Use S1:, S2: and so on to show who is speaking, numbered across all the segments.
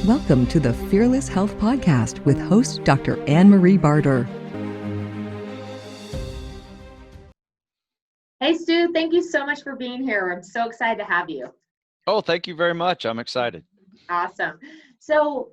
S1: Welcome to the Fearless Health Podcast with host Dr. Anne-Marie Barter.
S2: Hey, Stu, thank you so much for being here. I'm so excited to have you.
S3: Oh, thank you very much. I'm excited.
S2: Awesome. So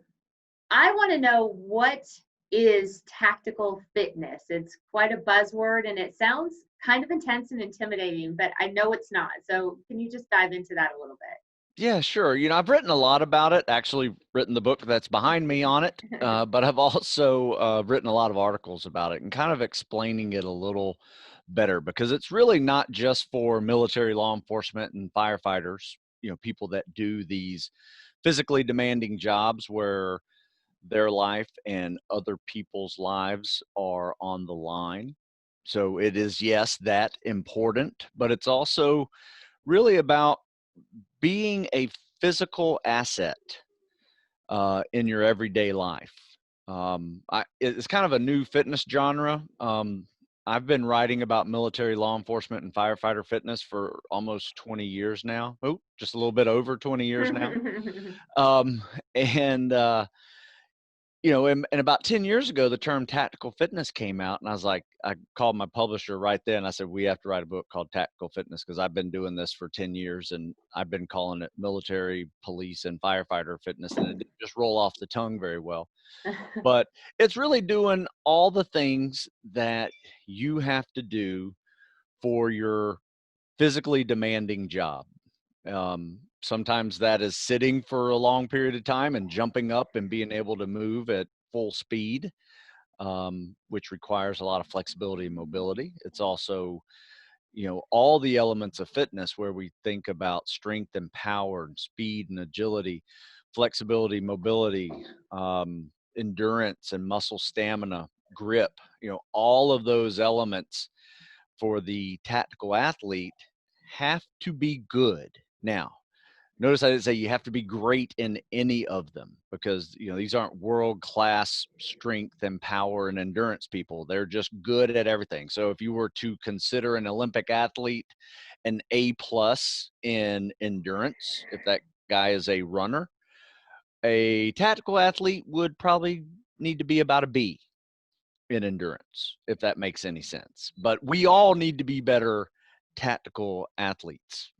S2: I want to know, what is tactical fitness? It's quite a buzzword and it sounds kind of intense and intimidating, but I know it's not. So can you just dive into that a little bit?
S3: Yeah, sure. I've written a lot about it, actually written the book that's behind me on it, but I've also written a lot of articles about it and kind of explaining it a little better, because it's really not just for military law enforcement and firefighters, people that do these physically demanding jobs where their life and other people's lives are on the line. So it is, yes, that important, but it's also really about being a physical asset in your everyday life. It's kind of a new fitness genre. I've been writing about military law enforcement and firefighter fitness for almost 20 years now. Oh, just a little bit over 20 years now. And about 10 years ago, the term tactical fitness came out, and I called my publisher right then. I said, we have to write a book called Tactical Fitness, because I've been doing this for 10 years and I've been calling it military, police, and firefighter fitness. And it didn't just roll off the tongue very well, but it's really doing all the things that you have to do for your physically demanding job. Sometimes that is sitting for a long period of time and jumping up and being able to move at full speed, which requires a lot of flexibility and mobility. It's also, all the elements of fitness where we think about strength and power and speed and agility, flexibility, mobility, endurance and muscle stamina, grip, all of those elements for the tactical athlete have to be good. Now, notice I didn't say you have to be great in any of them, because these aren't world-class strength and power and endurance people. They're just good at everything. So if you were to consider an Olympic athlete an A+ in endurance, if that guy is a runner, a tactical athlete would probably need to be about a B in endurance, if that makes any sense. But we all need to be better tactical athletes.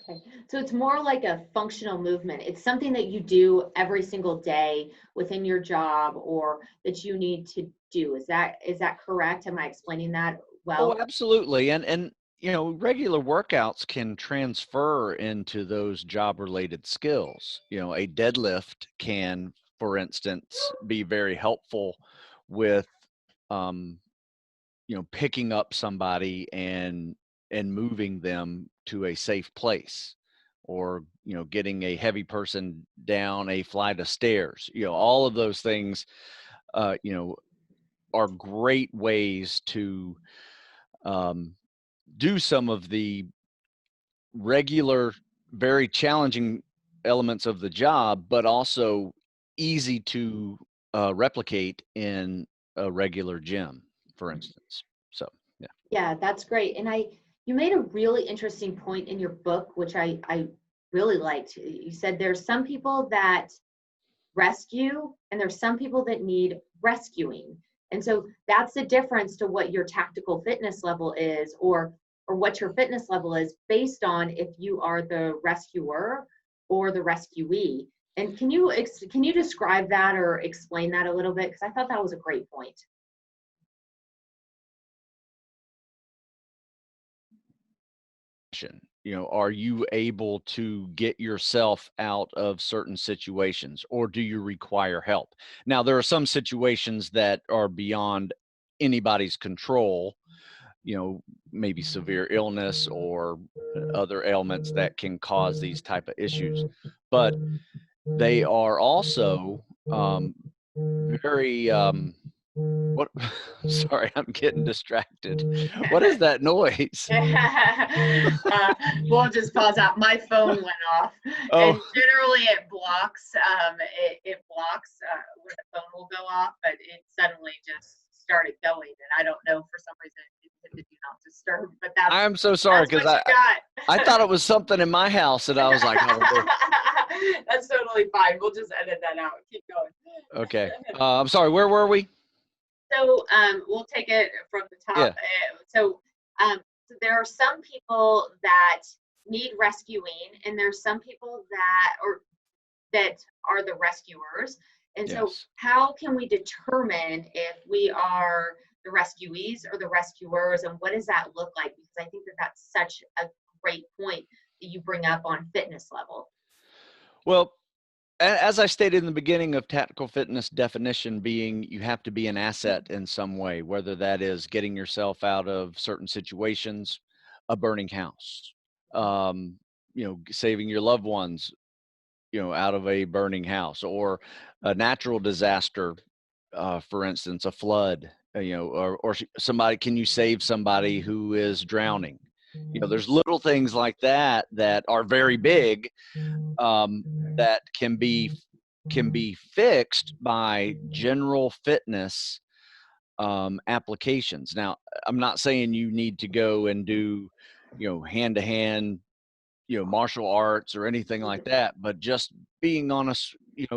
S2: Okay. So it's more like a functional movement. It's something that you do every single day within your job, or that you need to do. Is that correct? Am I explaining that well?
S3: Oh, absolutely. And regular workouts can transfer into those job-related skills. A deadlift can, for instance, be very helpful with picking up somebody and moving them to a safe place, or getting a heavy person down a flight of stairs. All of those things are great ways to do some of the regular, very challenging elements of the job, but also easy to replicate in a regular gym, for instance. So, yeah.
S2: Yeah, that's great. And you made a really interesting point in your book, which I really liked. You said there's some people that rescue and there's some people that need rescuing. And so that's the difference to what your tactical fitness level is, or what your fitness level is, based on if you are the rescuer or the rescuee. And can you describe that or explain that a little bit? Because I thought that was a great point.
S3: Are you able to get yourself out of certain situations, or do you require help? Now, there are some situations that are beyond anybody's control, maybe severe illness or other ailments that can cause these type of issues, but they are also very what sorry, I'm getting distracted. What is that noise?
S2: We'll just pause out. My phone went off, and generally it blocks. It blocks where the phone will go off, but it suddenly just started going, and I don't know, for some reason it hit the do not disturb. But
S3: I'm so sorry, because I thought it was something in my house, and I was like, oh,
S2: That's totally fine. We'll just edit that out. Keep going.
S3: Okay. I'm sorry. Where were we?
S2: So we'll take it from the top.
S3: Yeah.
S2: So there are some people that need rescuing, and there's some people that are the rescuers. And so
S3: Yes.
S2: how can we determine if we are the rescuees or the rescuers, and what does that look like? Because I think that that's such a great point that you bring up on fitness level.
S3: Well, as I stated in the beginning of tactical fitness definition being, you have to be an asset in some way, whether that is getting yourself out of certain situations, a burning house, saving your loved ones, out of a burning house, or a natural disaster, for instance, a flood, or somebody, can you save somebody who is drowning? There's little things like that that are very big, that can be fixed by general fitness applications. Now, I'm not saying you need to go and do, hand to hand, martial arts or anything like that, but just being on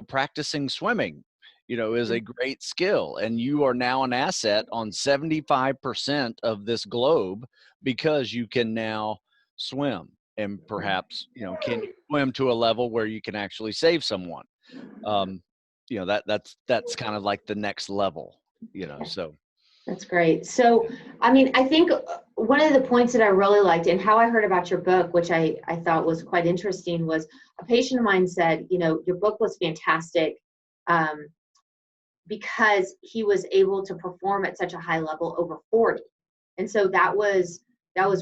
S3: practicing swimming, is a great skill. And you are now an asset on 75% of this globe because you can now swim, and perhaps, can you swim to a level where you can actually save someone? That's kind of like the next level, so.
S2: That's great. So, I mean, I think one of the points that I really liked and how I heard about your book, which I thought was quite interesting, was a patient of mine said, your book was fantastic because he was able to perform at such a high level over 40. And so that was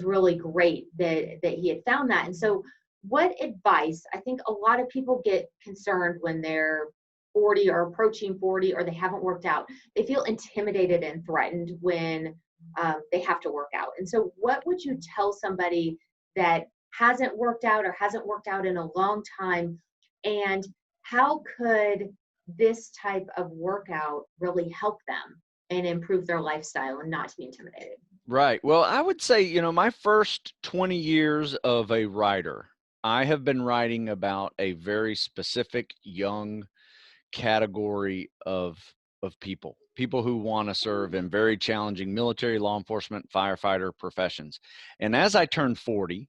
S2: really great that he had found that. And so what advice, I think a lot of people get concerned when they're 40 or approaching 40, or they haven't worked out. They feel intimidated and threatened when they have to work out. And so what would you tell somebody that hasn't worked out or hasn't worked out in a long time? And how could this type of workout really help them and improve their lifestyle and not to be intimidated?
S3: Right. Well, I would say, my first 20 years of a writer, I have been writing about a very specific young category of people who want to serve in very challenging military, law enforcement, firefighter professions. And as I turned 40,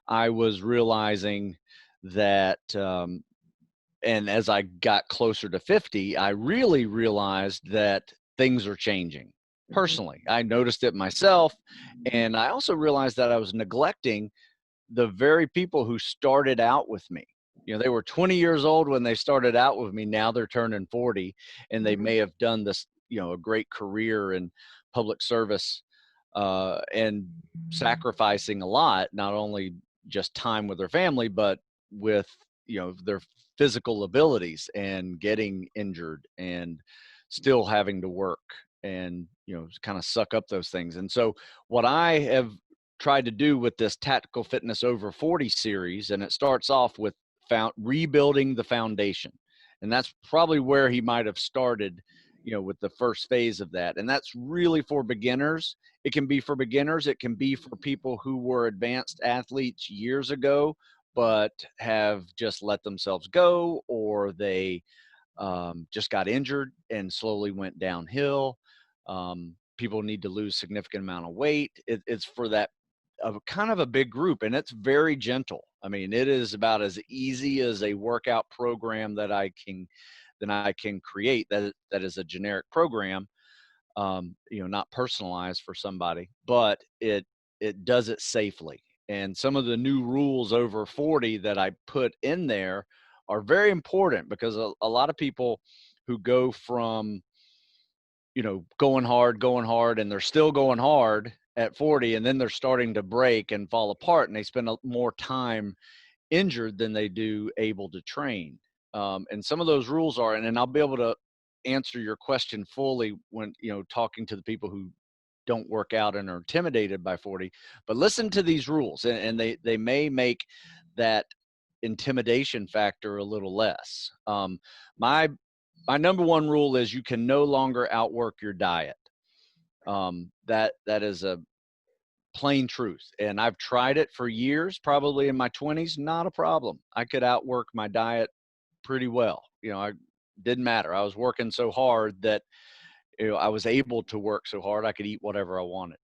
S3: I was realizing that, and as I got closer to 50, I really realized that things are changing. Personally, I noticed it myself, and I also realized that I was neglecting the very people who started out with me. They were 20 years old when they started out with me. Now they're turning 40, and they may have done this, a great career in public service, and sacrificing a lot, not only just time with their family, but with, their physical abilities, and getting injured and still having to work and, kind of suck up those things. And so what I have tried to do with this Tactical Fitness Over 40 series, and it starts off with rebuilding the foundation. And that's probably where he might have started, with the first phase of that. And that's really for beginners. It can be for beginners. It can be for people who were advanced athletes years ago, but have just let themselves go, or they just got injured and slowly went downhill. People need to lose significant amount of weight. It's for that kind of a big group, and it's very gentle. I mean, it is about as easy as a workout program that I can create. That is a generic program, not personalized for somebody, but it does it safely. And some of the new rules over 40 that I put in there are very important, because a lot of people who go from, going hard, and they're still going hard at 40, and then they're starting to break and fall apart, and they spend more time injured than they do able to train. And some of those rules are, and I'll be able to answer your question fully when, talking to the people who don't work out and are intimidated by 40, but listen to these rules, and they may make that intimidation factor a little less. My number one rule is you can no longer outwork your diet. That is a plain truth. And I've tried it for years, probably in my 20s, not a problem. I could outwork my diet pretty well. I didn't matter. I was working so hard that, I was able to work so hard I could eat whatever I wanted.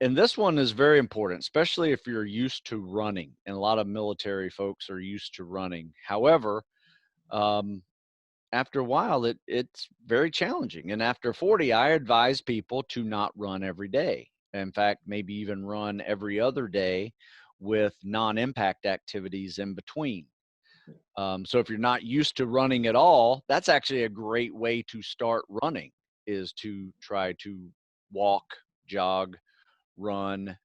S3: And this one is very important, especially if you're used to running, and a lot of military folks are used to running. However, um, after a while, it's very challenging. And after 40, I advise people to not run every day. In fact, maybe even run every other day with non-impact activities in between. So if you're not used to running at all, that's actually a great way to start running, is to try to walk, jog, run,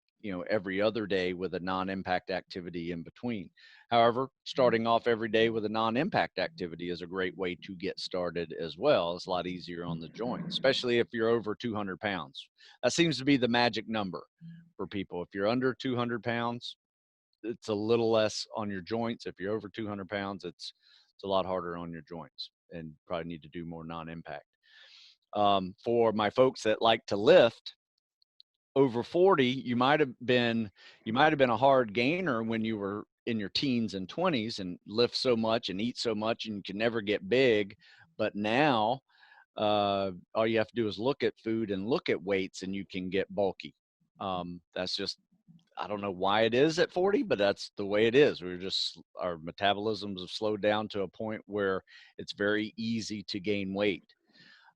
S3: every other day with a non-impact activity in between. However, starting off every day with a non-impact activity is a great way to get started as well. It's a lot easier on the joints, especially if you're over 200 pounds. That seems to be the magic number for people. If you're under 200 pounds, it's a little less on your joints. If you're over 200 pounds, it's a lot harder on your joints, and probably need to do more non-impact. For my folks that like to lift, over 40, you might have been a hard gainer when you were in your teens and 20s and lift so much and eat so much and you can never get big. But now, all you have to do is look at food and look at weights and you can get bulky. That's just, I don't know why it is at 40, but that's the way it is. Our metabolisms have slowed down to a point where it's very easy to gain weight.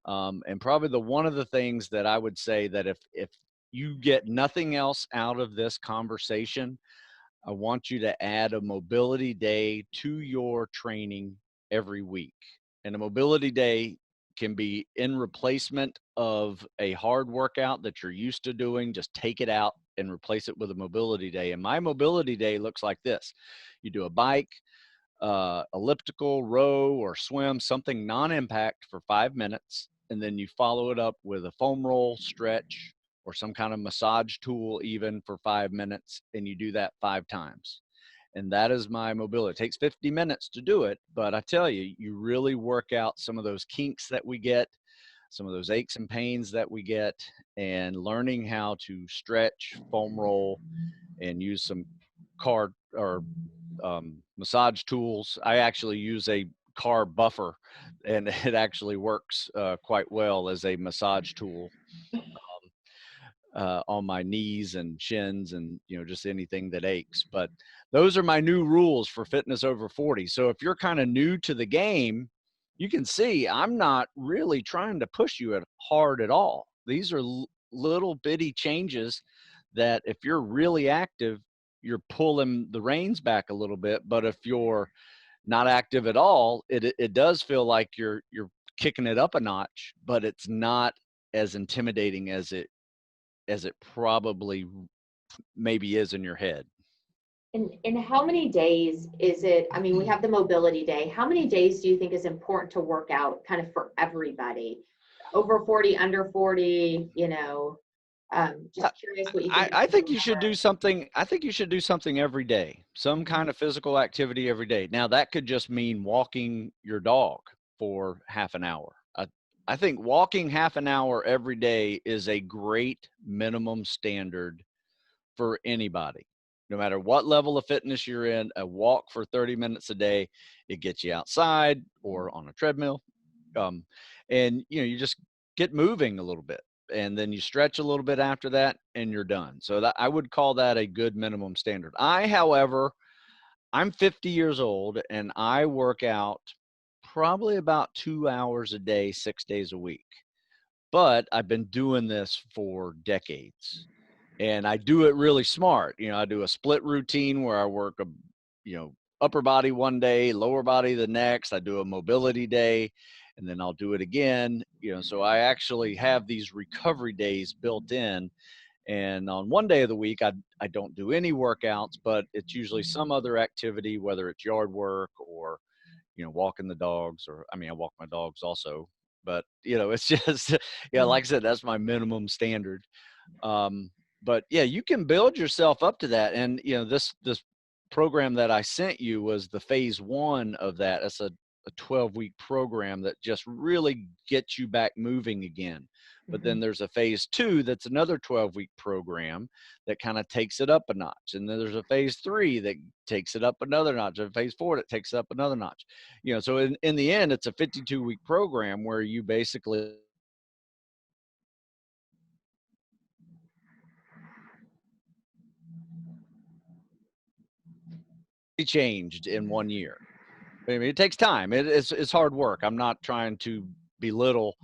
S3: And probably one of the things that I would say that if you get nothing else out of this conversation, I want you to add a mobility day to your training every week. And a mobility day can be in replacement of a hard workout that you're used to doing. Just take it out and replace it with a mobility day. And my mobility day looks like this. You do a bike, elliptical, row, or swim, something non-impact for 5 minutes. And then you follow it up with a foam roll, stretch, or some kind of massage tool even for 5 minutes. And you do that 5 times. And that is my mobility. It takes 50 minutes to do it. But I tell you, you really work out some of those kinks that we get, some of those aches and pains that we get, and learning how to stretch, foam roll, and use some massage tools. I actually use a car buffer, and it actually works quite well as a massage tool on my knees and shins and just anything that aches. But those are my new rules for fitness over 40. So if you're kind of new to the game, you can see I'm not really trying to push you hard at all. These are little bitty changes that if you're really active, you're pulling the reins back a little bit. But if you're not active at all, it does feel like you're kicking it up a notch, but it's not as intimidating as it probably maybe is in your head.
S2: And how many days is it? I mean, we have the mobility day. How many days do you think is important to work out kind of for everybody? Over 40, under 40, just curious what you think.
S3: I think you should do something. I think you should do something every day, some kind of physical activity every day. Now that could just mean walking your dog for half an hour. I think walking half an hour every day is a great minimum standard for anybody. No matter what level of fitness you're in, a walk for 30 minutes a day, it gets you outside or on a treadmill. And you just get moving a little bit, and then you stretch a little bit after that and you're done. So I would call that a good minimum standard. However, I'm 50 years old and I work out probably about 2 hours a day, 6 days a week. But I've been doing this for decades. And I do it really smart. I do a split routine where I work upper body one day, lower body the next. I do a mobility day, and then I'll do it again. So I actually have these recovery days built in. And on one day of the week, I don't do any workouts, but it's usually some other activity, whether it's yard work or, walking the dogs, or, I walk my dogs also. But, it's just, like I said, that's my minimum standard. But yeah, you can build yourself up to that. And, this program that I sent you was the phase 1 of that. It's a a 12-week program that just really gets you back moving again. But then there's a phase 2 that's another 12-week program that kind of takes it up a notch. And then there's a phase 3 that takes it up another notch, and phase 4 that takes it up another notch. You know, so in the end, it's a 52-week program where you basically changed in 1 year. I mean, it takes time. It's hard work. I'm not trying to belittle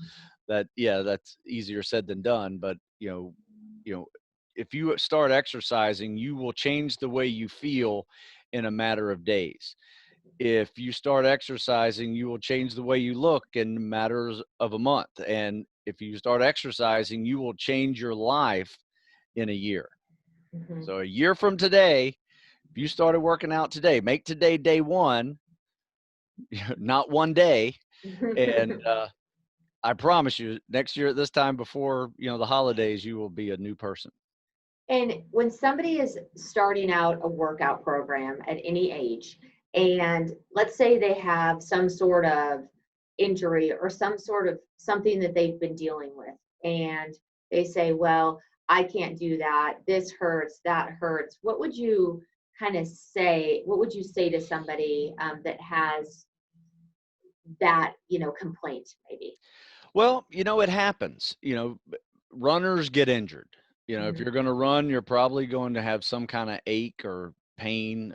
S3: that. Yeah, that's easier said than done. But you know, if you start exercising, you will change the way you feel in a matter of days. If you start exercising, you will change the way you look in matters of a month. And if you start exercising, you will change your life in a year. So a year from today, if you started working out today, make today day one, not one day. And I promise you, next year at this time before, the holidays, you will be a new person.
S2: And when somebody is starting out a workout program at any age, and let's say they have some sort of injury or some sort of something that they've been dealing with, and they say, well, I can't do that. This hurts, that hurts. What would you kind of say? What would you say to somebody that has that, complaint maybe?
S3: Well, it happens. Runners get injured. If you're going to run, you're probably going to have some kind of ache or pain.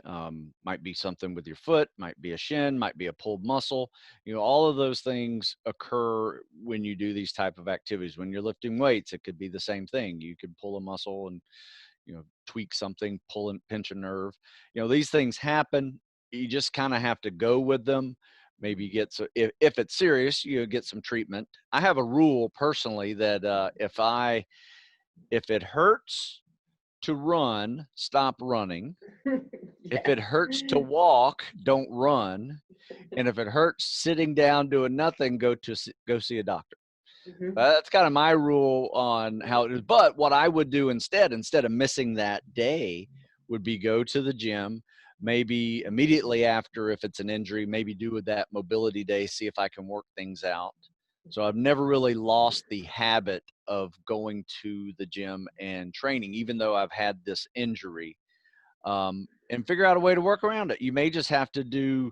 S3: Might be something with your foot, might be a shin, might be a pulled muscle. All of those things occur when you do these type of activities. When you're lifting weights, it could be the same thing. You could pull a muscle and, tweak something, pull and pinch a nerve. These things happen. You just kind of have to go with them. Maybe get if it's serious, you get some treatment. I have a rule personally that if it hurts to run, stop running. If it hurts to walk, don't run. And if it hurts sitting down doing nothing, go see a doctor. That's kind of my rule on how it is. But what I would do instead of missing that day, would be go to the gym, maybe immediately after, if it's an injury, maybe do with that mobility day, see if I can work things out. So I've never really lost the habit of going to the gym and training, even though I've had this injury, and figure out a way to work around it. You may just have to do,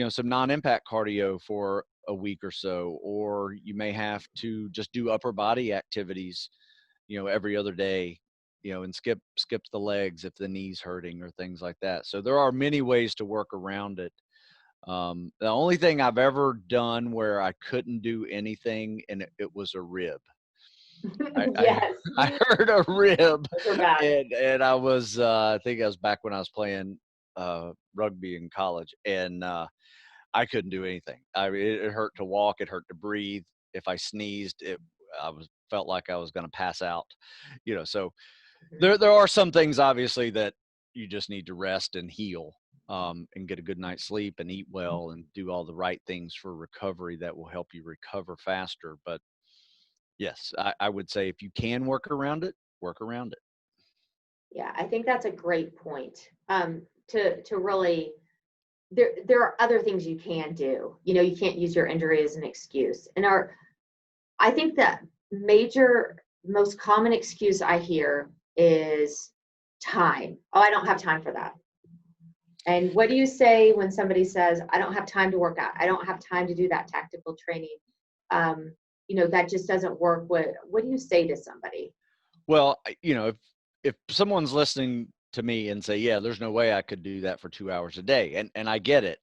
S3: some non-impact cardio for a week or so, or you may have to just do upper body activities, every other day, and skip the legs if the knee's hurting or things like that. So there are many ways to work around it. The only thing I've ever done where I couldn't do anything, and it was a rib.
S2: Yes.
S3: I hurt a rib,
S2: Those are bad.
S3: and I was, I think I was back when I was playing rugby in college, and I couldn't do anything. It hurt to walk. It hurt to breathe. If I sneezed, felt like I was going to pass out. So there are some things obviously that you just need to rest and heal, and get a good night's sleep and eat well and do all the right things for recovery that will help you recover faster. But yes, I would say if you can work around it, work around it.
S2: Yeah, I think that's a great point. To really, there are other things you can do. You can't use your injury as an excuse. And I think that most common excuse I hear is time. Oh, I don't have time for that. And what do you say when somebody says, I don't have time to work out? I don't have time to do that tactical training. That just doesn't work. What do you say to somebody?
S3: Well, if someone's listening to me and say, yeah, there's no way I could do that for 2 hours a day. And I get it.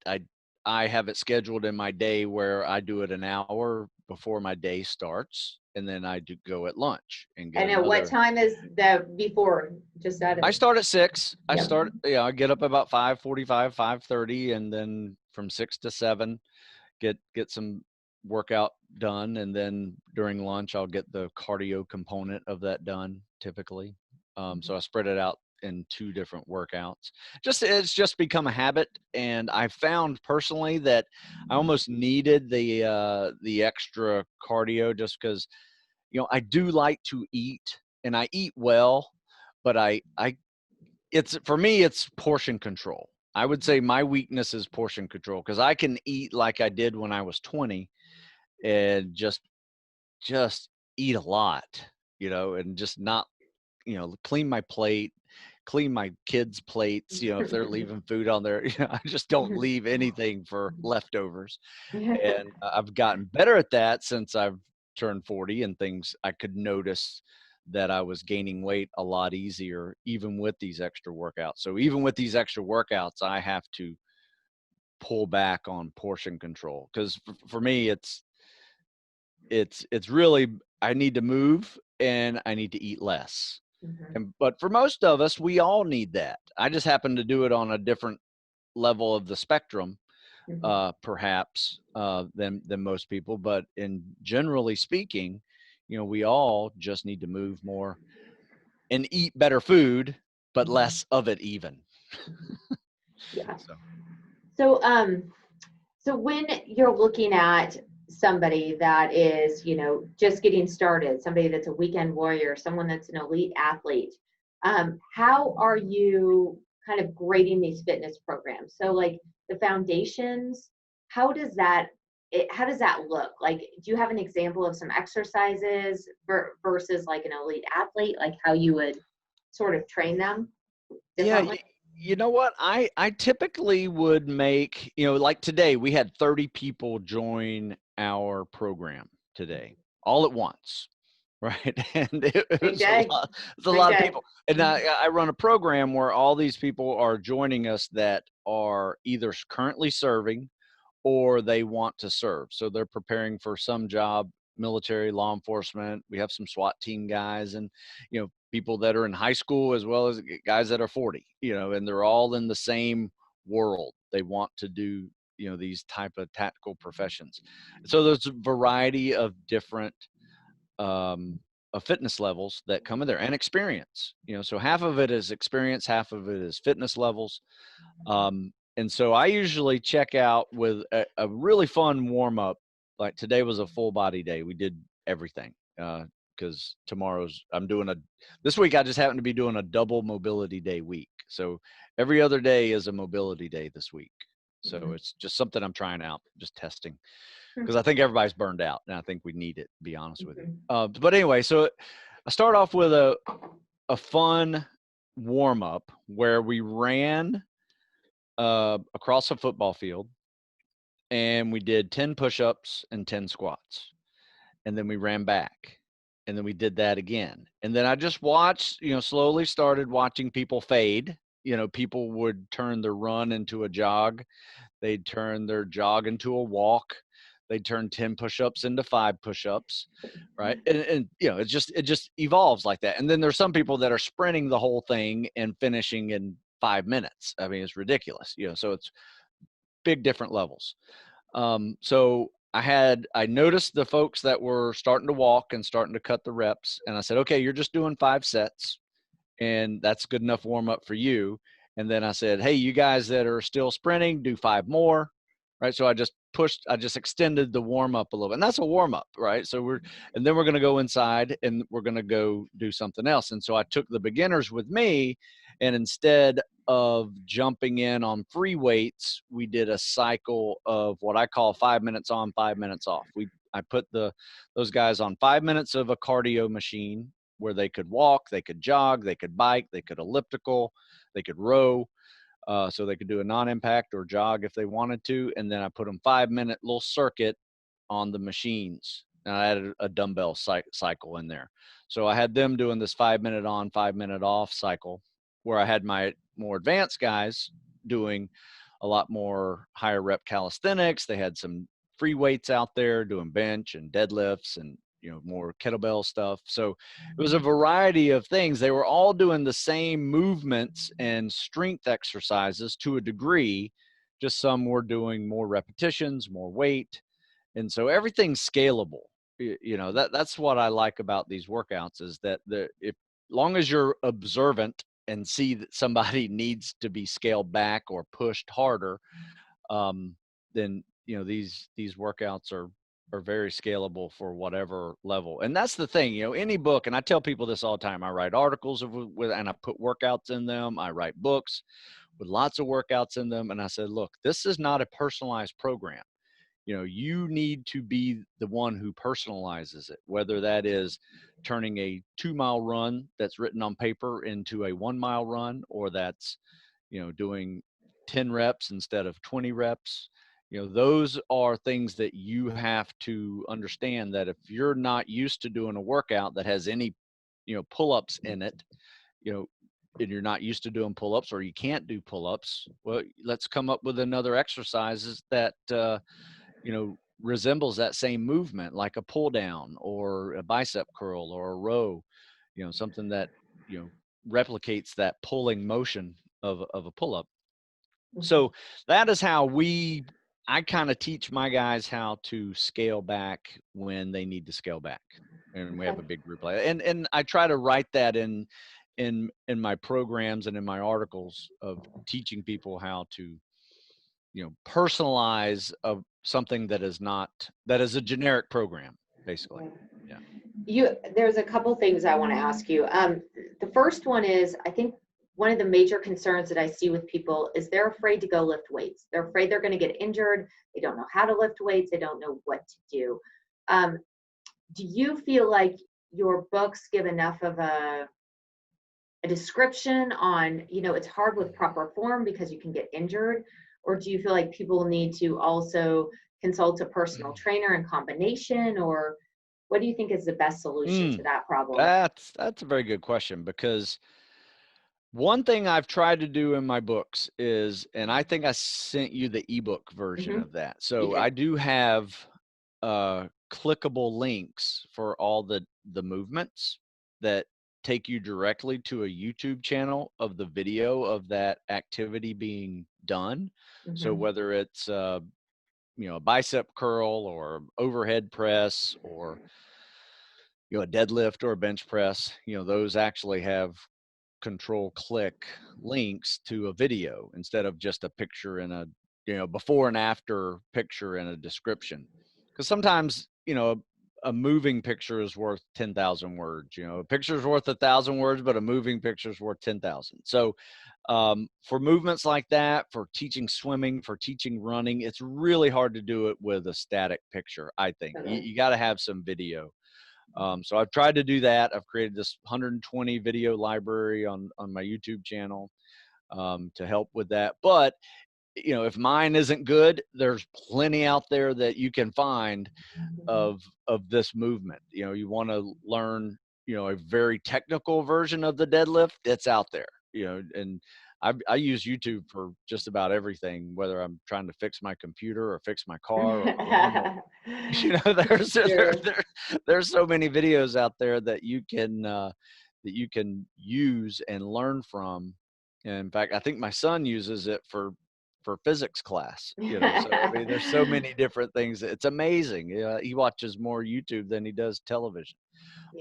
S3: I have it scheduled in my day where I do it an hour before my day starts. And then I do go at lunch and get
S2: And at what time is the before? Just out of
S3: I start at 6.
S2: Yep.
S3: I get up about 5:45, 5:30, and then from 6 to 7, get some workout done. And then during lunch, I'll get the cardio component of that done typically. So I spread it out in 2 different workouts. It's just become a habit. And I found personally that I almost needed the extra cardio just because, I do like to eat and I eat well, but for me, it's portion control. I would say my weakness is portion control, because I can eat like I did when I was 20 and just eat a lot, and just not, clean my plate, clean my kids' plates, if they're leaving food on there, I just don't leave anything for leftovers. And I've gotten better at that since I've turned 40, and I could notice that I was gaining weight a lot easier, even with these extra workouts. So even with these extra workouts, I have to pull back on portion control, because for me, it's really, I need to move and I need to eat less. But for most of us, we all need that. I just happen to do it on a different level of the spectrum, perhaps, than most people. But in generally speaking, we all just need to move more and eat better food, but less of it even.
S2: Yeah.
S3: So.
S2: So when you're looking at somebody that is, just getting started, somebody that's a weekend warrior, someone that's an elite athlete, how are you kind of grading these fitness programs? So like the foundations, how does that look? Like, do you have an example of some exercises versus like an elite athlete, like how you would sort of train them differently?
S3: Yeah, you know what? I typically would make, like today, we had 30 people join our program today, all at once, right? And it
S2: Big
S3: was a
S2: day.
S3: lot, it's a
S2: Big
S3: lot of
S2: day.
S3: people. And I run a program where all these people are joining us that are either currently serving or they want to serve. So they're preparing for some job, military, law enforcement. We have some SWAT team guys, and, people that are in high school, as well as guys that are 40, and they're all in the same world. They want to do, these type of tactical professions. So there's a variety of different fitness levels that come in there, and experience, so half of it is experience, half of it is fitness levels. And so I usually check out with a really fun warm up. Like today was a full body day. We did everything, because this week I just happen to be doing a double mobility day week. So every other day is a mobility day this week. So it's just something I'm trying out, just testing, because I think everybody's burned out, and I think we need it, to be honest with you. But anyway, so I start off with a fun warm up where we ran across a football field, and we did 10 push-ups and 10 squats, and then we ran back, and then we did that again. And then I just watched, slowly started watching people fade. People would turn their run into a jog. They'd turn their jog into a walk. They'd turn 10 push-ups into 5 push-ups, right? And it just evolves like that. And then there's some people that are sprinting the whole thing and finishing in 5 minutes. I mean, it's ridiculous, so it's big different levels. So I noticed the folks that were starting to walk and starting to cut the reps, and I said, okay, you're just doing 5 sets, and that's good enough warm up for you. And then I said, hey, you guys that are still sprinting, do 5 more, right? So I just extended the warm up a little bit, and that's a warm up, right? And then we're going to go inside and we're going to go do something else. And so I took the beginners with me, and instead of jumping in on free weights, we did a cycle of what I call 5 minutes on, 5 minutes off. I put those guys on 5 minutes of a cardio machine where they could walk, they could jog, they could bike, they could elliptical, they could row. So they could do a non-impact or jog if they wanted to. And then I put them 5 minute little circuit on the machines. And I added a dumbbell cycle in there. So I had them doing this 5 minute on, 5 minute off cycle, where I had my more advanced guys doing a lot more higher rep calisthenics. They had some free weights out there doing bench and deadlifts and, more kettlebell stuff. So it was a variety of things. They were all doing the same movements and strength exercises to a degree, just some were doing more repetitions, more weight. And so everything's scalable. That's what I like about these workouts, is that if long as you're observant and see that somebody needs to be scaled back or pushed harder, then these workouts are very scalable for whatever level. And that's the thing, any book, and I tell people this all the time, I write articles and I put workouts in them. I write books with lots of workouts in them. And I said, look, this is not a personalized program. You need to be the one who personalizes it, whether that is turning a 2-mile run that's written on paper into a 1-mile run, or that's, doing 10 reps instead of 20 reps. Those are things that you have to understand, that if you're not used to doing a workout that has any, pull-ups in it, and you're not used to doing pull-ups, or you can't do pull-ups, well, let's come up with another exercises that, resembles that same movement, like a pull down or a bicep curl or a row, something that, replicates that pulling motion of a pull up. So that is how I kind of teach my guys how to scale back when they need to scale back. And we have a big group like that. And I try to write that in my programs and in my articles of teaching people how to, personalize something that is a generic program, basically. Yeah.
S2: There's a couple things I want to ask you. The first one is, I think one of the major concerns that I see with people is they're afraid to go lift weights. They're afraid they're going to get injured. They don't know how to lift weights. They don't know what to do. Do you feel like your books give enough of a description on, it's hard with proper form because you can get injured? Or do you feel like people need to also consult a personal trainer in combination? Or what do you think is the best solution to that problem?
S3: That's a very good question, because one thing I've tried to do in my books is, and I think I sent you the ebook version of that. So I do have clickable links for all the movements that take you directly to a YouTube channel of the video of that activity being done. So whether it's a bicep curl or overhead press, or a deadlift or a bench press, those actually have control click links to a video instead of just a picture and a before and after picture and a description. Because sometimes a moving picture is worth 10,000 words. A picture is worth 1,000 words, but a moving picture is worth 10,000. So for movements like that, for teaching swimming, for teaching running, it's really hard to do it with a static picture. I think you got to have some video. So I've tried to do that. I've created this 120 video library on my YouTube channel to help with that. But if mine isn't good, there's plenty out there that you can find of this movement. You want to learn, a very technical version of the deadlift, it's out there, and I use YouTube for just about everything, whether I'm trying to fix my computer or fix my car or there's so many videos out there that you can use and learn from. And in fact, I think my son uses it for physics class, so I mean, there's so many different things. It's amazing. He watches more YouTube than he does television.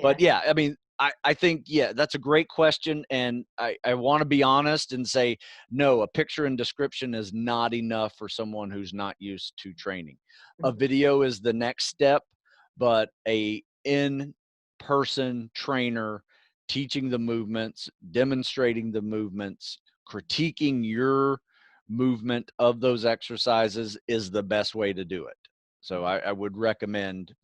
S3: But yeah, I mean, I think, that's a great question. And I want to be honest and say, no, a picture and description is not enough for someone who's not used to training. A video is the next step, but a in-person trainer teaching the movements, demonstrating the movements, critiquing your movement of those exercises is the best way to do it. So I would recommend,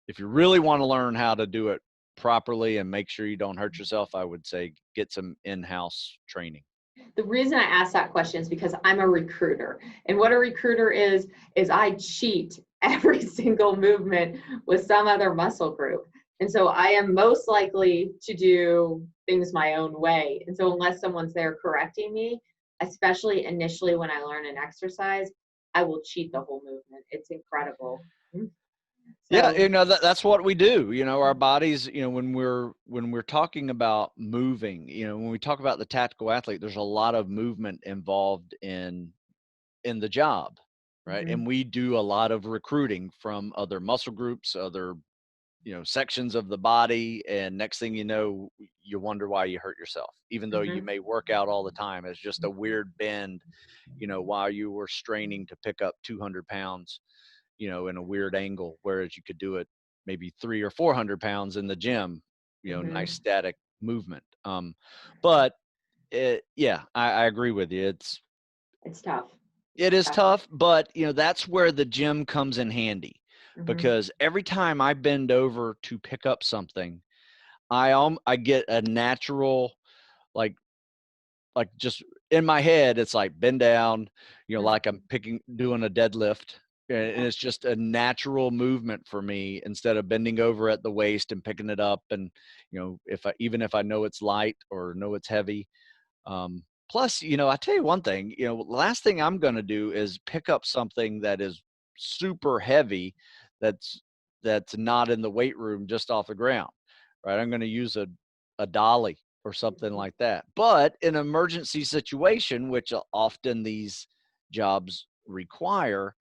S3: if you really want to learn how to do it properly and make sure you don't hurt yourself, I would say get some in-house training.
S2: The reason I ask that question is because I'm a recruiter. And what a recruiter is I cheat every single movement with some other muscle group. And so I am most likely to do things my own way. And so unless someone's there correcting me, especially initially when I learn an exercise, I will cheat the whole movement. It's incredible.
S3: So, yeah, that's what we do. Our bodies, when we're talking about moving, when we talk about the tactical athlete, there's a lot of movement involved in the job, right? And we do a lot of recruiting from other muscle groups, other sections of the body, and next thing you know, you wonder why you hurt yourself, even though you may work out all the time. It's just a weird bend, while you were straining to pick up 200 pounds, in a weird angle, whereas you could do it maybe 300 or 400 pounds in the gym, nice static movement. But Yeah, I agree with you.
S2: It's tough.
S3: It is tough, but that's where the gym comes in handy, because every time I bend over to pick up something, I get a natural, like just in my head, it's like bend down, like I'm doing a deadlift. And it's just a natural movement for me, instead of bending over at the waist and picking it up. And, even if I know it's light or know it's heavy. Plus, I tell you one thing, the last thing I'm going to do is pick up something that is super heavy, that's not in the weight room, just off the ground, right? I'm going to use a dolly or something like that. But in an emergency situation, which often these jobs require,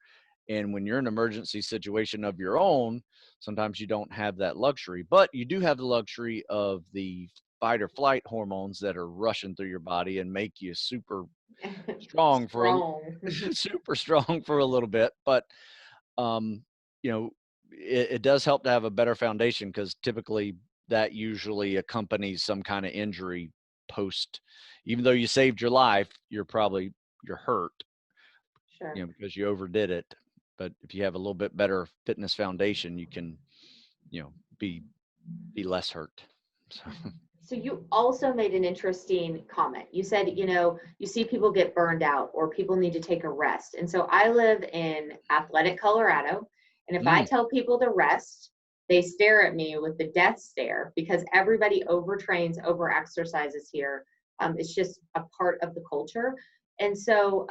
S3: and when you're in an emergency situation of your own, sometimes you don't have that luxury, but you do have the luxury of the fight or flight hormones that are rushing through your body and make you super strong super strong for a little bit. But um, it does help to have a better foundation, because typically that usually accompanies some kind of injury post. Even though you saved your life, you're hurt,
S2: Sure.
S3: because you overdid it. But if you have a little bit better fitness foundation, you can, be less hurt. So.
S2: So you also made an interesting comment. You said, you see people get burned out or people need to take a rest. And so I live in athletic Colorado. And if I tell people to rest, they stare at me with the death stare, because everybody overtrains, over exercises here. It's just a part of the culture. And so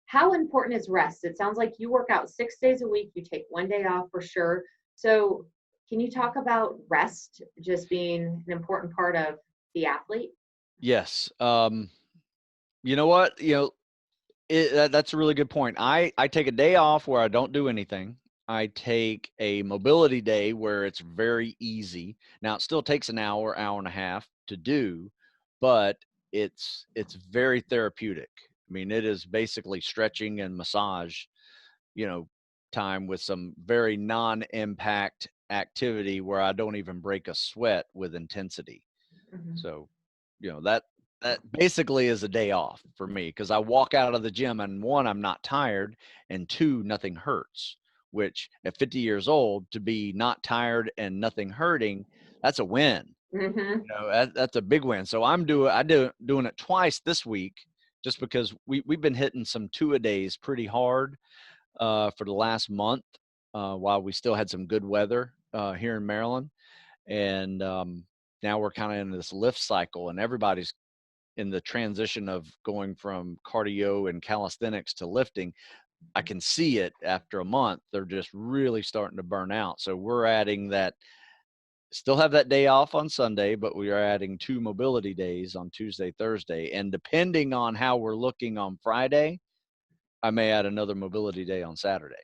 S2: how important is rest? It sounds like you work out 6 days a week. You take one day off for sure. So can you talk about rest just being an important part of the athlete?
S3: Yes. You know what? That's a really good point. I take a day off where I don't do anything. I take a mobility day where it's very easy. Now, it still takes an hour, hour and a half to do, but it's very therapeutic. I mean, it is basically stretching and massage, time, with some very non-impact activity where I don't even break a sweat with intensity. So, that basically is a day off for me, because I walk out of the gym and, one, I'm not tired, and two, nothing hurts. Which, at 50 years old, to be not tired and nothing hurting, that's a win. That's a big win. So doing it twice this week, just because we've been hitting some 2-a-days pretty hard for the last month, while we still had some good weather here in Maryland. And now we're kind of in this lift cycle, and everybody's in the transition of going from cardio and calisthenics to lifting. I can see it after a month. They're just really starting to burn out. So we're adding that, still have that day off on Sunday, but we are adding 2 mobility days on Tuesday, Thursday. And depending on how we're looking on Friday, I may add another mobility day on Saturday.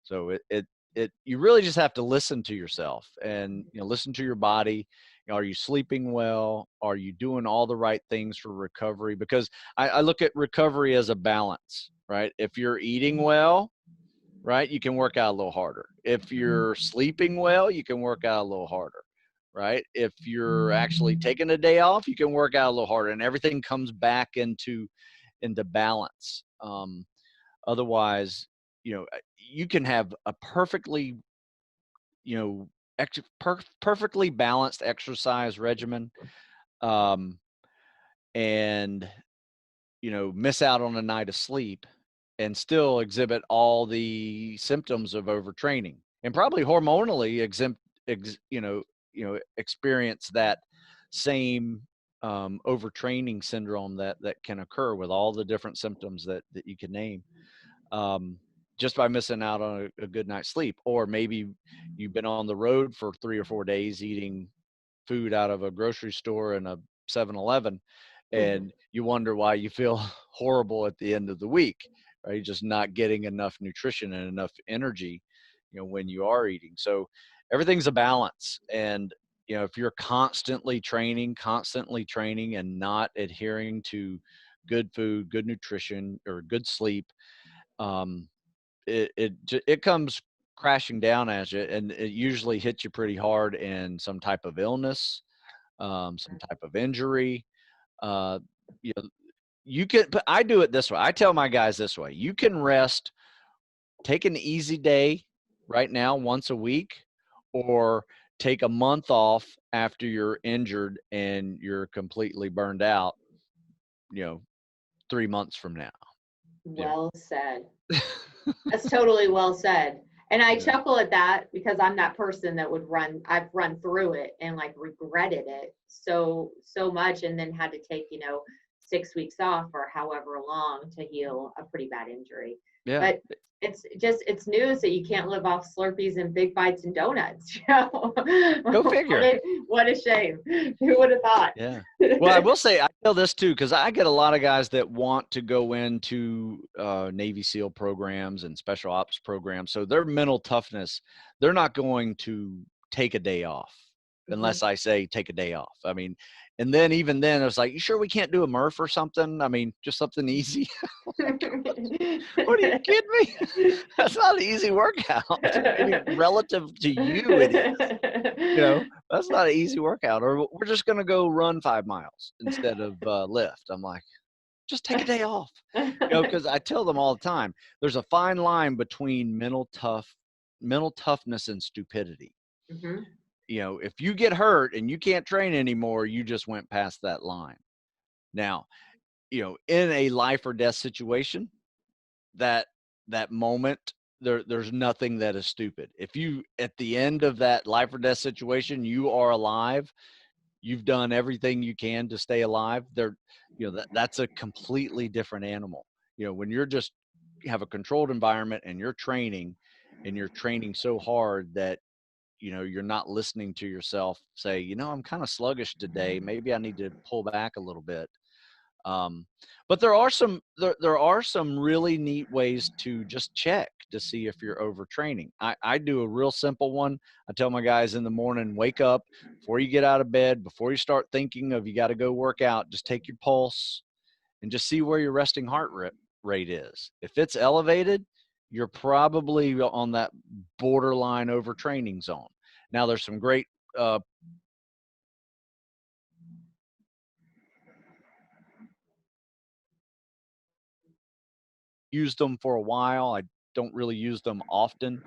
S3: So you really just have to listen to yourself, and listen to your body. Are you sleeping well? Are you doing all the right things for recovery? Because I look at recovery as a balance, right? If you're eating well, right, you can work out a little harder. If you're sleeping well, you can work out a little harder, right? If you're actually taking a day off, you can work out a little harder, and everything comes back into balance. Otherwise, you can have a perfectly, perfectly balanced exercise regimen, um, and, miss out on a night of sleep, and still exhibit all the symptoms of overtraining, and probably hormonally experience that same overtraining syndrome that can occur with all the different symptoms that you can name, just by missing out on a good night's sleep. Or maybe you've been on the road for 3 or 4 days eating food out of a grocery store and a 7-Eleven, and you wonder why you feel horrible at the end of the week, right? Just not getting enough nutrition and enough energy, when you are eating. So everything's a balance. And, if you're constantly training and not adhering to good food, good nutrition, or good sleep, um, it comes crashing down as you, and it usually hits you pretty hard in some type of illness, some type of injury. you know, you can, but I do it this way. I tell my guys this way: you can rest, take an easy day right now once a week, or take a month off after you're injured and you're completely burned out, 3 months from now. You
S2: Well said.
S3: know.
S2: That's totally well said. And I
S3: Yeah.
S2: chuckle at that because I'm that person that I've run through it and like regretted it so much, and then had to take, 6 weeks off or however long to heal a pretty bad injury.
S3: Yeah.
S2: But it's news that you can't live off Slurpees and big bites and donuts.
S3: Go figure.
S2: What a shame. Who would have thought?
S3: Yeah. Well, I will say, I tell this too, because I get a lot of guys that want to go into Navy SEAL programs and special ops programs. So their mental toughness, they're not going to take a day off unless I say take a day off. I mean, and then even then it's like, you sure we can't do a Murph or something? I mean, just something easy. What are you kidding me? That's not an easy workout. Maybe relative to you, it is. That's not an easy workout. Or we're just going to go run 5 miles instead of lift. I'm like, just take a day off. Because I tell them all the time, there's a fine line between mental toughness and stupidity.
S2: Mm-hmm.
S3: If you get hurt and you can't train anymore, you just went past that line. Now, in a life or death situation, that moment, there's nothing that is stupid. If you, at the end of that life or death situation, you are alive, you've done everything you can to stay alive, that's a completely different animal. When you're just have a controlled environment and you're training so hard that you're not listening to yourself say, I'm kind of sluggish today, maybe I need to pull back a little bit. But there are some really neat ways to just check to see if you're overtraining. I do a real simple one. I tell my guys in the morning, wake up before you get out of bed, before you start thinking of you got to go work out, just take your pulse and just see where your resting heart rate is. If it's elevated, you're probably on that borderline overtraining zone. Now there's some great used them for a while. I don't really use them often.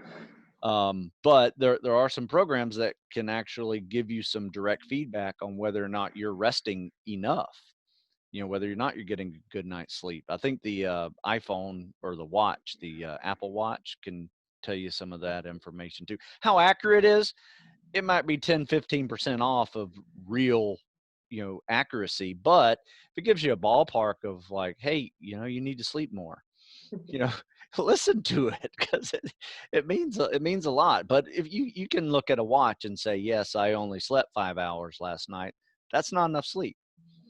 S3: But there are some programs that can actually give you some direct feedback on whether or not you're resting enough, whether or not you're getting a good night's sleep. I think the iPhone or the watch, the Apple Watch, can tell you some of that information too. How accurate it is, it might be 10-15% off of real accuracy, but if it gives you a ballpark of like, hey, you need to sleep more, listen to it, because it means a lot. But if you can look at a watch and say, yes, I only slept 5 hours last night, that's not enough sleep.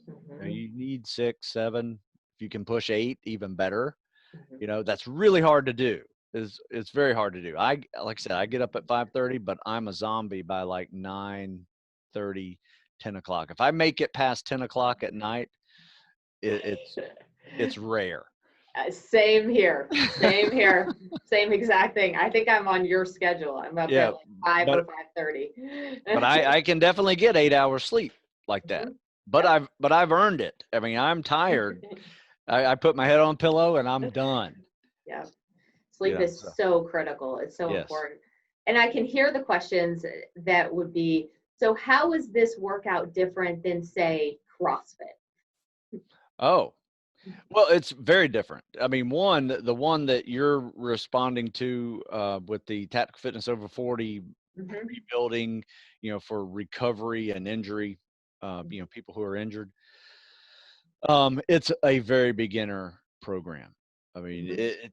S2: Mm-hmm.
S3: You need 6, 7. If you can push 8, even better.
S2: Mm-hmm.
S3: That's really hard to do. It's very hard to do. Like I said, I get up at 5:30, but I'm a zombie by like 9:30, 10 o'clock. If I make it past 10 o'clock at night, it's rare.
S2: Same here. Same here. Same exact thing. I think I'm on your schedule. I'm up
S3: Yeah,
S2: at like 5
S3: but
S2: or 5:30.
S3: but I can definitely get 8 hours sleep like that.
S2: Mhm.
S3: But
S2: Yep.
S3: I've earned it. I mean, I'm tired. I put my head on a pillow and I'm done.
S2: Yeah. Sleep is
S3: So
S2: so critical. It's so
S3: yes.
S2: important. And I can hear the questions that would be, so how is this workout different than, say, CrossFit?
S3: Oh, well, it's very different. I mean, the one that you're responding to with the Tactical Fitness Over 40
S2: Mm-hmm.
S3: rebuilding, for recovery and injury, people who are injured. It's a very beginner program. I mean,
S2: Mm-hmm.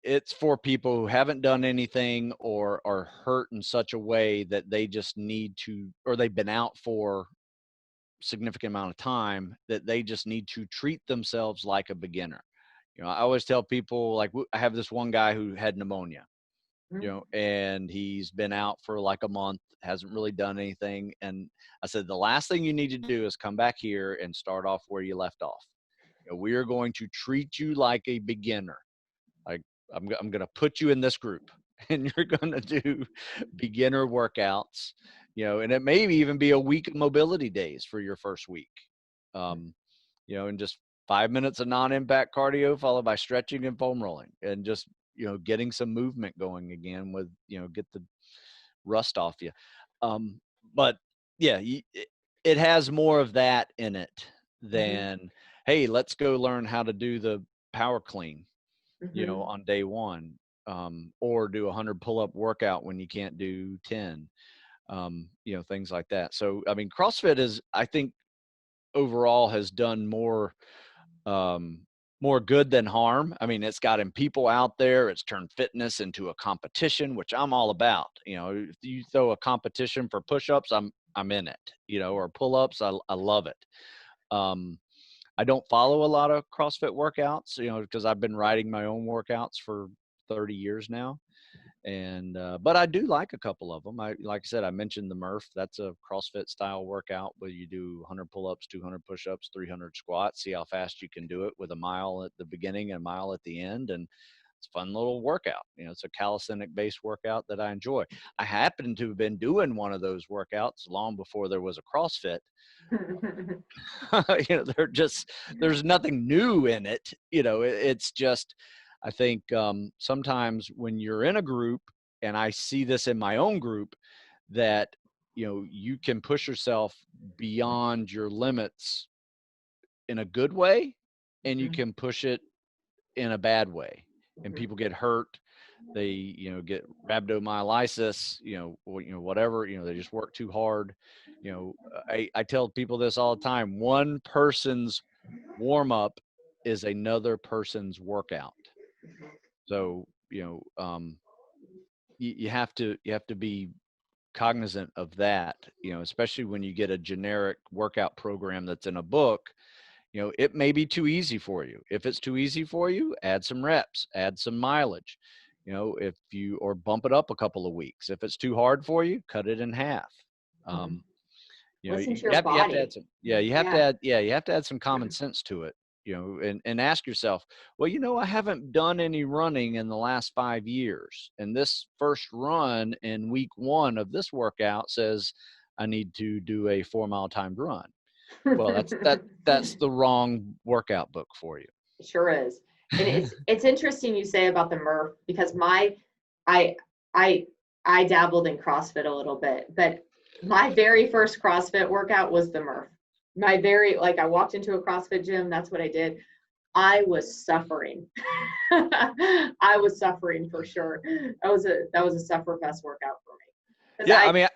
S3: it's for people who haven't done anything or are hurt in such a way that they just need to, or they've been out for significant amount of time, that they just need to treat themselves like a beginner. I always tell people, like, I have this one guy who had pneumonia, and he's been out for like a month, hasn't really done anything. And I said, the last thing you need to do is come back here and start off where you left off. We are going to treat you like a beginner. Like, I'm going to put you in this group and you're going to do beginner workouts, and it may even be a week of mobility days for your first week. and just 5 minutes of non-impact cardio followed by stretching and foam rolling, and just, getting some movement going again with, get the rust off you. But yeah, it has more of that in it than, hey, let's go learn how to do the power clean, on day one, or do 100 pull-up workout when you can't do 10, things like that. So, I mean, CrossFit is, I think, overall has done more good than harm. I mean, it's gotten people out there. It's turned fitness into a competition, which I'm all about. If you throw a competition for push-ups, I'm in it. Or pull-ups, I love it. I don't follow a lot of CrossFit workouts, because I've been writing my own workouts for 30 years now. And but I do like a couple of them. Like I said, I mentioned the Murph. That's a CrossFit style workout where you do 100 pull-ups, 200 push-ups, 300 squats. See how fast you can do it with a mile at the beginning and a mile at the end. And it's a fun little workout. It's a calisthenic based workout that I enjoy. I happen to have been doing one of those workouts long before there was a CrossFit. There's nothing new in it. It's just, I think sometimes when you're in a group, and I see this in my own group, that you can push yourself beyond your limits in a good way, and you can push it in a bad way, and people get hurt. They get rhabdomyolysis, whatever, they just work too hard. I tell people this all the time: one person's warm up is another person's workout. So you have to be cognizant of that, especially when you get a generic workout program that's in a book. It may be too easy for you. If it's too easy for you, add some reps, add some mileage, or bump it up a couple of weeks. If it's too hard for you, cut it in half.
S2: Listen to
S3: You
S2: your
S3: have
S2: body.
S3: to add some, you have to add some common sense to it, and ask yourself, well, I haven't done any running in the last 5 years. And this first run in week 1 of this workout says I need to do a 4-mile timed run. Well, that's the wrong workout book for you.
S2: It sure is. And it's interesting you say about the Murph, because I dabbled in CrossFit a little bit, but my very first CrossFit workout was the Murph. I walked into a CrossFit gym. That's what I did. I was suffering. I was suffering for sure. That was a suffer-fest workout for me.
S3: Yeah, I mean,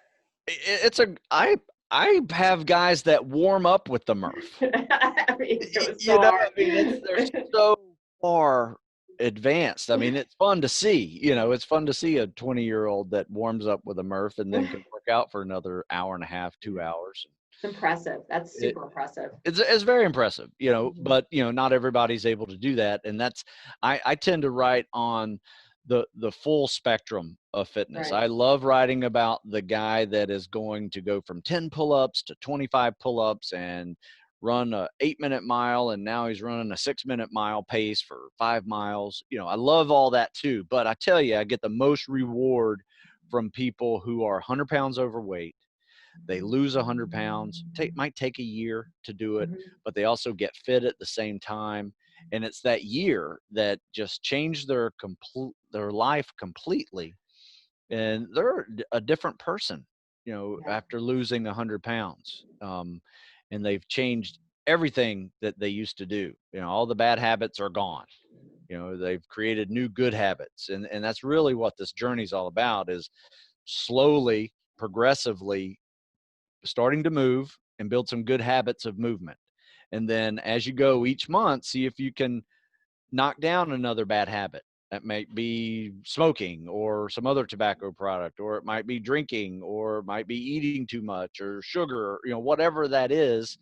S3: I have guys that warm up with the Murph.
S2: I mean, it was so hard.
S3: They're so far advanced. I mean, it's fun to see. It's fun to see a 20-year-old that warms up with a Murph and then can work out for another hour and a half, 2 hours.
S2: It's impressive. That's super impressive.
S3: It's very impressive, but not everybody's able to do that. And that's, I tend to write on the full spectrum of fitness.
S2: Right.
S3: I love writing about the guy that is going to go from 10 pull-ups to 25 pull-ups and run a 8-minute mile, and now he's running a 6-minute mile pace for 5 miles. I love all that too, but I tell you, I get the most reward from people who are 100 pounds overweight. They lose 100 pounds. Might take a year to do it, but they also get fit at the same time. And it's that year that just changed their life completely. And they're a different person, after losing 100 pounds. And they've changed everything that they used to do. All the bad habits are gone. They've created new good habits. And that's really what this journey is all about, is slowly, progressively starting to move and build some good habits of movement. And then as you go each month, see if you can knock down another bad habit. That might be smoking or some other tobacco product, or it might be drinking, or it might be eating too much, or sugar, whatever that is.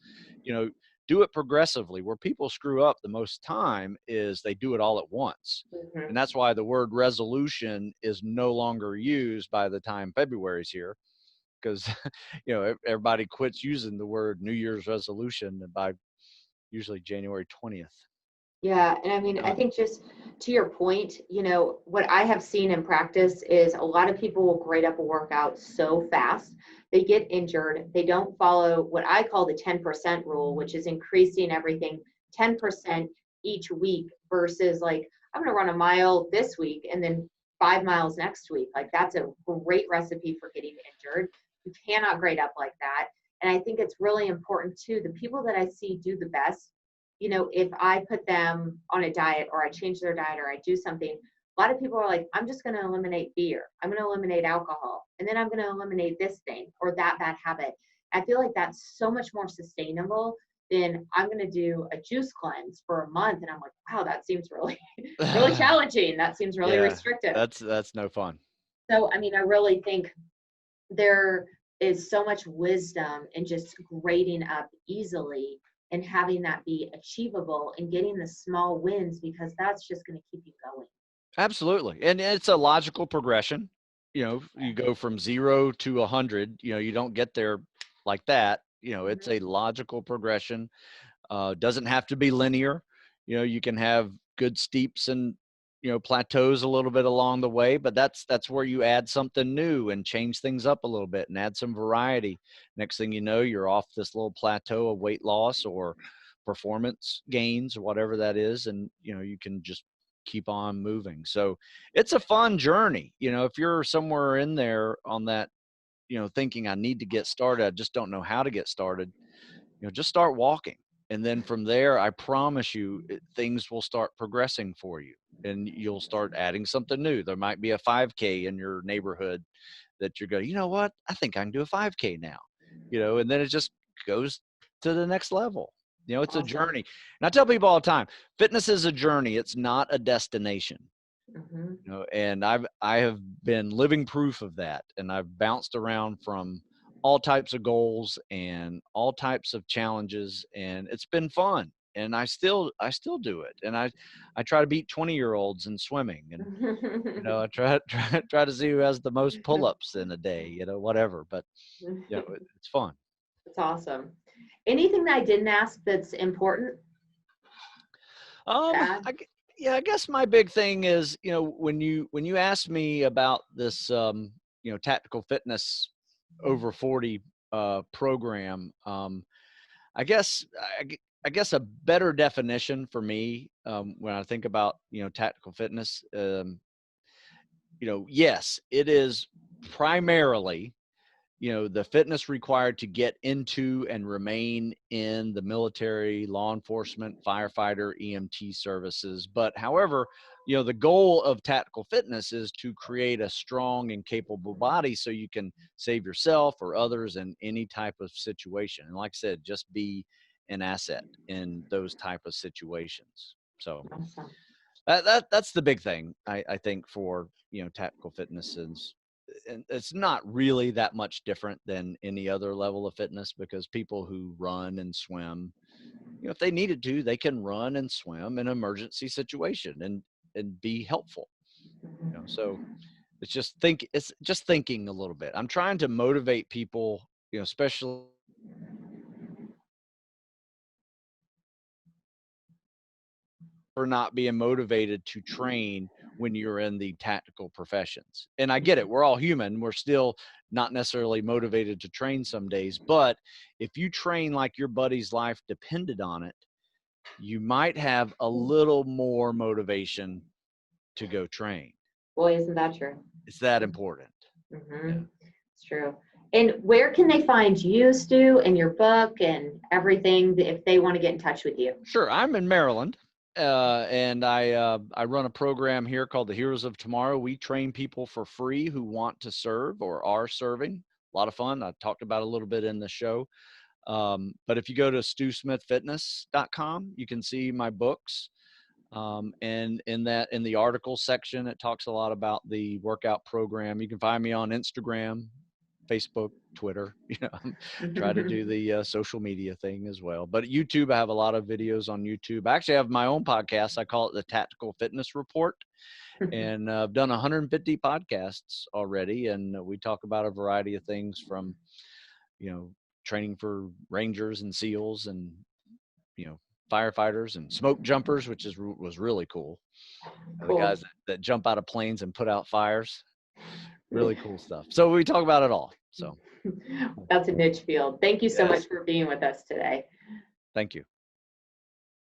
S3: Do it progressively. Where people screw up the most time is they do it all at once. And that's why the word resolution is no longer used by the time February's here, because everybody quits using the word New Year's resolution by usually January 20th.
S2: Yeah. And I mean, I think just to your point, what I have seen in practice is a lot of people will grade up a workout so fast. They get injured. They don't follow what I call the 10% rule, which is increasing everything 10% each week versus like, I'm going to run a mile this week and then 5 miles next week. Like that's a great recipe for getting injured. You cannot grade up like that. And I think it's really important too. The people that I see do the best, if I put them on a diet or I change their diet or I do something, a lot of people are like, I'm just going to eliminate beer. I'm going to eliminate alcohol. And then I'm going to eliminate this thing or that bad habit. I feel like that's so much more sustainable than I'm going to do a juice cleanse for a month. And I'm like, wow, that seems really, really challenging. That seems really restrictive.
S3: That's no fun.
S2: So, I mean, I really think there is so much wisdom in just grading up easily and having that be achievable and getting the small wins, because that's just going to keep you going.
S3: Absolutely. And it's a logical progression. You go from 0 to 100, you don't get there like that. It's a logical progression. Doesn't have to be linear. You can have good steeps and, plateaus a little bit along the way, but that's where you add something new and change things up a little bit and add some variety. Next thing you know, you're off this little plateau of weight loss or performance gains or whatever that is. And, you can just keep on moving. So it's a fun journey. If you're somewhere in there on that, thinking I need to get started, I just don't know how to get started, just start walking. And then from there, I promise you, things will start progressing for you and you'll start adding something new. There might be a 5K in your neighborhood that you're going, you know what? I think I can do a 5K now, and then it just goes to the next level. It's a journey. And I tell people all the time, fitness is a journey. It's not a destination. And I have been living proof of that. And I've bounced around from all types of goals and all types of challenges, and it's been fun. And I still do it. And I try to beat 20-year-olds in swimming, and I try to see who has the most pull-ups in a day, whatever. But it's fun.
S2: That's awesome. Anything that I didn't ask that's important?
S3: I guess my big thing is, when you asked me about this, tactical fitness over 40 program, I guess a better definition for me, when I think about, tactical fitness, yes, it is primarily, the fitness required to get into and remain in the military, law enforcement, firefighter, EMT services. But however, the goal of tactical fitness is to create a strong and capable body so you can save yourself or others in any type of situation. And like I said, just be an asset in those type of situations. So
S2: Awesome.
S3: that's the big thing, I think, for, tactical fitness is, and it's not really that much different than any other level of fitness, because people who run and swim, if they needed to, they can run and swim in an emergency situation and be helpful. So it's just thinking a little bit. I'm trying to motivate people, especially for not being motivated to train when you're in the tactical professions. And I get it. We're all human. We're still not necessarily motivated to train some days. But if you train like your buddy's life depended on it, you might have a little more motivation to go train.
S2: Boy, isn't that true?
S3: It's that important.
S2: It's true. And where can they find you, Stu, and your book and everything if they want to get in touch with you?
S3: Sure. I'm in Maryland. And I run a program here called the Heroes of Tomorrow. We train people for free who want to serve or are serving. A lot of fun. I talked about a little bit in the show. But if you go to stewsmithfitness.com, you can see my books. And in the article section, it talks a lot about the workout program. You can find me on Instagram, Facebook, Twitter, try to do the social media thing as well. But YouTube, I have a lot of videos on YouTube. I actually have my own podcast. I call it the Tactical Fitness Report. And I've done 150 podcasts already. And we talk about a variety of things from, training for Rangers and SEALs and, firefighters and smoke jumpers, which was really cool.
S2: Cool.
S3: The guys that jump out of planes and put out fires. Really cool stuff. So we talk about it all. So
S2: that's a niche field. Thank you so
S3: Yes.
S2: much for being with us today.
S3: Thank you.